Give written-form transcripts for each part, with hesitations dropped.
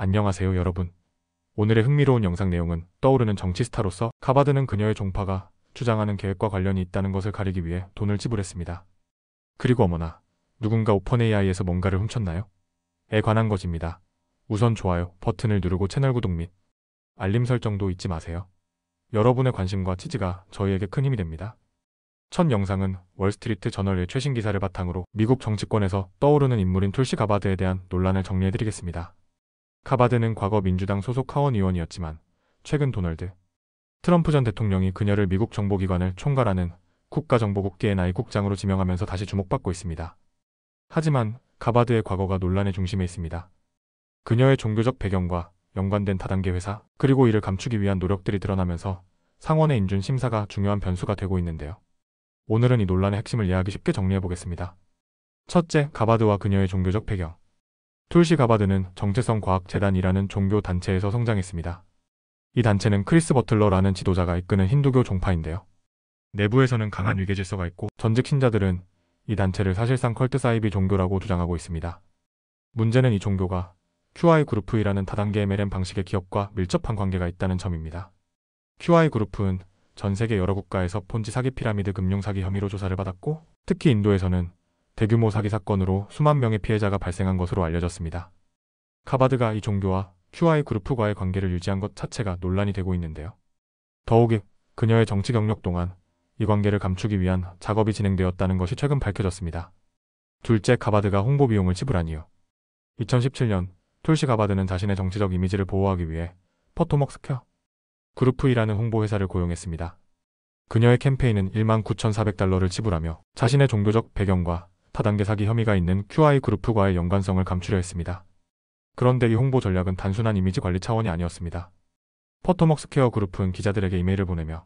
안녕하세요 여러분. 오늘의 흥미로운 영상 내용은 떠오르는 정치 스타로서 카바드는 그녀의 종파가 주장하는 계획과 관련이 있다는 것을 가리기 위해 돈을 지불했습니다. 그리고 어머나, 누군가 오픈AI에서 뭔가를 훔쳤나요? 에 관한 것입니다. 우선 좋아요 버튼을 누르고 채널 구독 및 알림 설정도 잊지 마세요. 여러분의 관심과 지지가 저희에게 큰 힘이 됩니다. 첫 영상은 월스트리트 저널의 최신 기사를 바탕으로 미국 정치권에서 떠오르는 인물인 툴시 가바드에 대한 논란을 정리해드리겠습니다. 가바드는 과거 민주당 소속 하원 의원이었지만 최근 도널드 트럼프 전 대통령이 그녀를 미국 정보기관을 총괄하는 국가정보국 DNI 국장으로 지명하면서 다시 주목받고 있습니다. 하지만 가바드의 과거가 논란의 중심에 있습니다. 그녀의 종교적 배경과 연관된 다단계 회사, 그리고 이를 감추기 위한 노력들이 드러나면서 상원의 인준 심사가 중요한 변수가 되고 있는데요. 오늘은 이 논란의 핵심을 이해하기 쉽게 정리해보겠습니다. 첫째, 가바드와 그녀의 종교적 배경. 툴시 가바드는 정체성과학재단이라는 종교단체에서 성장했습니다. 이 단체는 크리스 버틀러라는 지도자가 이끄는 힌두교 종파인데요. 내부에서는 강한 위계 질서가 있고 전직 신자들은 이 단체를 사실상 컬트 사이비 종교라고 주장하고 있습니다. 문제는 이 종교가 QI 그룹이라는 다단계 MLM 방식의 기업과 밀접한 관계가 있다는 점입니다. QI 그룹은 전 세계 여러 국가에서 폰지 사기 피라미드 금융 사기 혐의로 조사를 받았고, 특히 인도에서는 대규모 사기 사건으로 수만 명의 피해자가 발생한 것으로 알려졌습니다. 가바드가 이 종교와 QI 그룹과의 관계를 유지한 것 자체가 논란이 되고 있는데요. 더욱이 그녀의 정치 경력 동안 이 관계를 감추기 위한 작업이 진행되었다는 것이 최근 밝혀졌습니다. 둘째, 가바드가 홍보 비용을 지불한 이유. 2017년 툴시 가바드는 자신의 정치적 이미지를 보호하기 위해 포토먹 스퀘어 그룹이라는 홍보회사를 고용했습니다. 그녀의 캠페인은 19,400달러를 지불하며 자신의 종교적 배경과 다단계 사기 혐의가 있는 QI 그룹과의 연관성을 감추려 했습니다. 그런데 이 홍보 전략은 단순한 이미지 관리 차원이 아니었습니다. 포토먹 스퀘어 그룹은 기자들에게 이메일을 보내며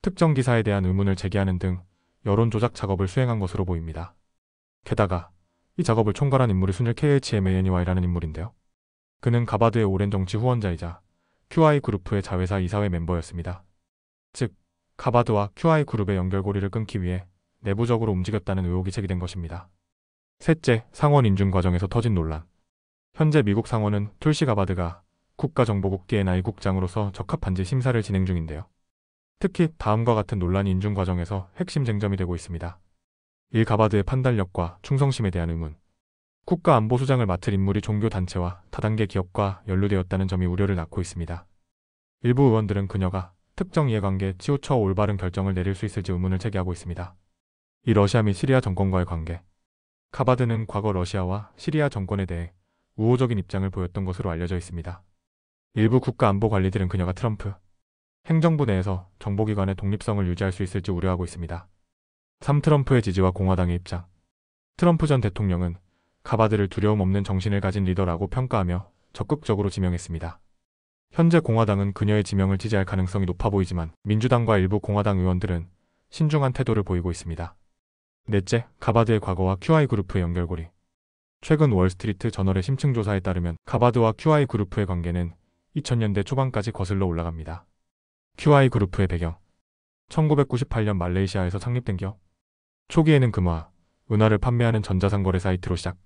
특정 기사에 대한 의문을 제기하는 등 여론 조작 작업을 수행한 것으로 보입니다. 게다가 이 작업을 총괄한 인물이 순일 KHMANY라는 인물인데요. 그는 가바드의 오랜 정치 후원자이자 QI 그룹의 자회사 이사회 멤버였습니다. 즉, 가바드와 QI 그룹의 연결고리를 끊기 위해 내부적으로 움직였다는 의혹이 제기된 것입니다. 셋째, 상원 인준 과정에서 터진 논란. 현재 미국 상원은 툴시 가바드가 국가정보국 DNI 국장으로서 적합한지 심사를 진행 중인데요. 특히 다음과 같은 논란이 인준 과정에서 핵심 쟁점이 되고 있습니다. 1. 가바드의 판단력과 충성심에 대한 의문. 국가안보수장을 맡을 인물이 종교단체와 다단계 기업과 연루되었다는 점이 우려를 낳고 있습니다. 일부 의원들은 그녀가 특정 이해관계에 치우쳐 올바른 결정을 내릴 수 있을지 의문을 제기하고 있습니다. 이 러시아 및 시리아 정권과의 관계. 가바드는 과거 러시아와 시리아 정권에 대해 우호적인 입장을 보였던 것으로 알려져 있습니다. 일부 국가안보관리들은 그녀가 트럼프 행정부 내에서 정보기관의 독립성을 유지할 수 있을지 우려하고 있습니다. 3. 트럼프의 지지와 공화당의 입장. 트럼프 전 대통령은 가바드를 두려움 없는 정신을 가진 리더라고 평가하며 적극적으로 지명했습니다. 현재 공화당은 그녀의 지명을 지지할 가능성이 높아 보이지만 민주당과 일부 공화당 의원들은 신중한 태도를 보이고 있습니다. 넷째, 가바드의 과거와 QI 그룹의 연결고리. 최근 월스트리트 저널의 심층 조사에 따르면 가바드와 QI 그룹의 관계는 2000년대 초반까지 거슬러 올라갑니다. QI 그룹의 배경. 1998년 말레이시아에서 창립된 기업. 초기에는 금화, 은화를 판매하는 전자상거래 사이트로 시작.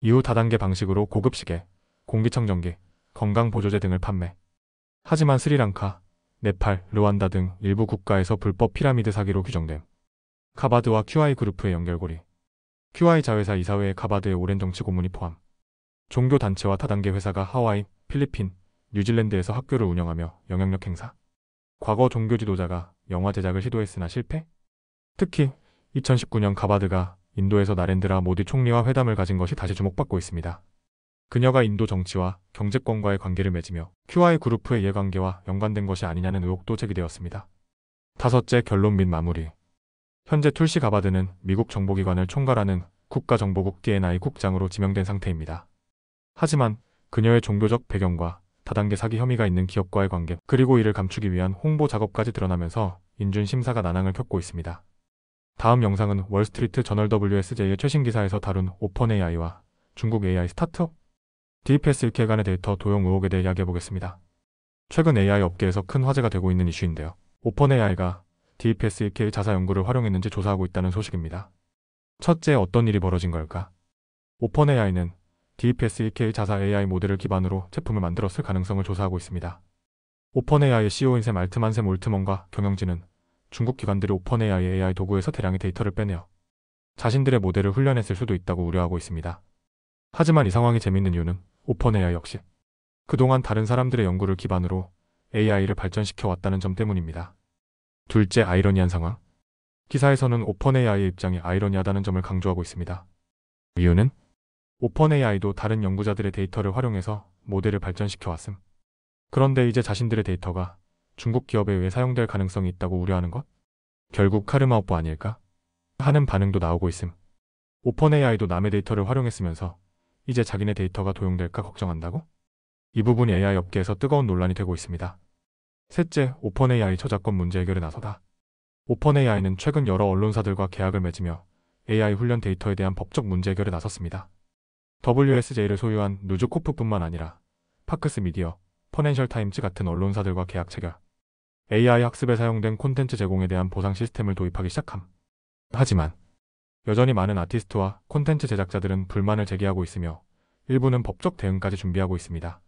이후 다단계 방식으로 고급 시계, 공기청정기, 건강보조제 등을 판매. 하지만 스리랑카, 네팔, 르완다 등 일부 국가에서 불법 피라미드 사기로 규정됨. 가바드와 QI 그룹의 연결고리. QI 자회사 이사회에 가바드의 오랜 정치 고문이 포함. 종교단체와 다단계 회사가 하와이, 필리핀, 뉴질랜드에서 학교를 운영하며 영향력 행사. 과거 종교 지도자가 영화 제작을 시도했으나 실패? 특히 2019년 가바드가 인도에서 나렌드라 모디 총리와 회담을 가진 것이 다시 주목받고 있습니다. 그녀가 인도 정치와 경제권과의 관계를 맺으며 QI 그룹의 이해관계와 연관된 것이 아니냐는 의혹도 제기되었습니다. 다섯째, 결론 및 마무리. 현재 툴시 가바드는 미국 정보기관을 총괄하는 국가정보국 DNI 국장으로 지명된 상태입니다. 하지만 그녀의 종교적 배경과 다단계 사기 혐의가 있는 기업과의 관계, 그리고 이를 감추기 위한 홍보 작업까지 드러나면서 인준 심사가 난항을 겪고 있습니다. 다음 영상은 월스트리트 저널 WSJ의 최신 기사에서 다룬 오픈AI와 중국 AI 스타트업 DeepSK 간의 데이터 도용 의혹에 대해 이야기해보겠습니다. 최근 AI 업계에서 큰 화제가 되고 있는 이슈인데요. 오픈AI가 DeepSK 자사 연구를 활용했는지 조사하고 있다는 소식입니다. 첫째, 어떤 일이 벌어진 걸까? 오픈AI는 DeepSEK의 자사 AI 모델을 기반으로 제품을 만들었을 가능성을 조사하고 있습니다. 오펀AI의 CEO인 샘 알트만 올트먼과 경영진은 중국 기관들이 오펀AI의 AI 도구에서 대량의 데이터를 빼내어 자신들의 모델을 훈련했을 수도 있다고 우려하고 있습니다. 하지만 이 상황이 재밌는 이유는 오펀AI 역시 그동안 다른 사람들의 연구를 기반으로 AI를 발전시켜 왔다는 점 때문입니다. 둘째, 아이러니한 상황. 기사에서는 오펀AI의 입장이 아이러니하다는 점을 강조하고 있습니다. 이유는 오펀AI도 다른 연구자들의 데이터를 활용해서 모델을 발전시켜 왔음. 그런데 이제 자신들의 데이터가 중국 기업에 의해 사용될 가능성이 있다고 우려하는 것? 결국 카르마오빠 아닐까? 하는 반응도 나오고 있음. 오펀AI도 남의 데이터를 활용했으면서 이제 자기네 데이터가 도용될까 걱정한다고? 이 부분이 AI 업계에서 뜨거운 논란이 되고 있습니다. 셋째, 오펀AI 저작권 문제 해결에 나서다. 오펀AI는 최근 여러 언론사들과 계약을 맺으며 AI 훈련 데이터에 대한 법적 문제 해결에 나섰습니다. WSJ를 소유한 누즈코프뿐만 아니라 파크스 미디어, 퍼넨셜 타임즈 같은 언론사들과 계약 체결, AI 학습에 사용된 콘텐츠 제공에 대한 보상 시스템을 도입하기 시작함. 하지만 여전히 많은 아티스트와 콘텐츠 제작자들은 불만을 제기하고 있으며 일부는 법적 대응까지 준비하고 있습니다.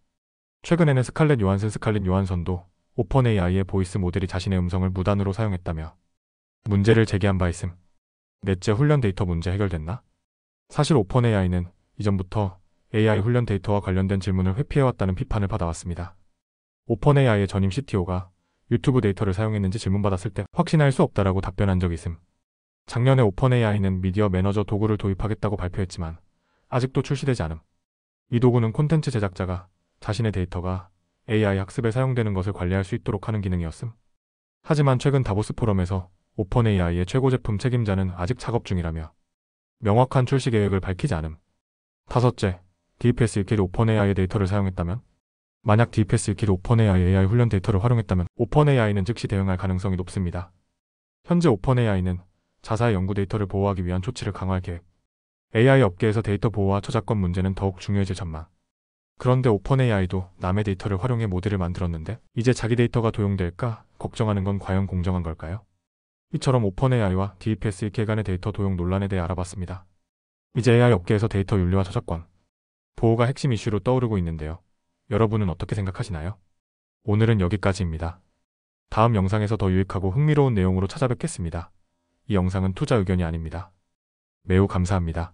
최근에는 스칼렛 요한선도 오펀AI의 보이스 모델이 자신의 음성을 무단으로 사용했다며 문제를 제기한 바 있음. 넷째, 훈련 데이터 문제 해결됐나? 사실 오펀AI는 이전부터 AI 훈련 데이터와 관련된 질문을 회피해왔다는 비판을 받아왔습니다. 오펀AI의 전임 CTO가 유튜브 데이터를 사용했는지 질문받았을 때 확신할 수 없다라고 답변한 적이 있음. 작년에 오펀AI는 미디어 매너저 도구를 도입하겠다고 발표했지만 아직도 출시되지 않음. 이 도구는 콘텐츠 제작자가 자신의 데이터가 AI 학습에 사용되는 것을 관리할 수 있도록 하는 기능이었음. 하지만 최근 다보스 포럼에서 오펀AI의 최고 제품 책임자는 아직 작업 중이라며 명확한 출시 계획을 밝히지 않음. 다섯째, DeepSEK이 오펀AI의 데이터를 사용했다면? 만약 DeepSEK이 오펀AI의 AI 훈련 데이터를 활용했다면 오펀AI는 즉시 대응할 가능성이 높습니다. 현재 오펀AI는 자사의 연구 데이터를 보호하기 위한 조치를 강화할 계획. AI 업계에서 데이터 보호와 저작권 문제는 더욱 중요해질 전망. 그런데 오펀AI도 남의 데이터를 활용해 모델을 만들었는데 이제 자기 데이터가 도용될까 걱정하는 건 과연 공정한 걸까요? 이처럼 오펀AI와 DeepSEK 간의 데이터 도용 논란에 대해 알아봤습니다. 이제 AI 업계에서 데이터 윤리와 저작권 보호가 핵심 이슈로 떠오르고 있는데요. 여러분은 어떻게 생각하시나요? 오늘은 여기까지입니다. 다음 영상에서 더 유익하고 흥미로운 내용으로 찾아뵙겠습니다. 이 영상은 투자 의견이 아닙니다. 매우 감사합니다.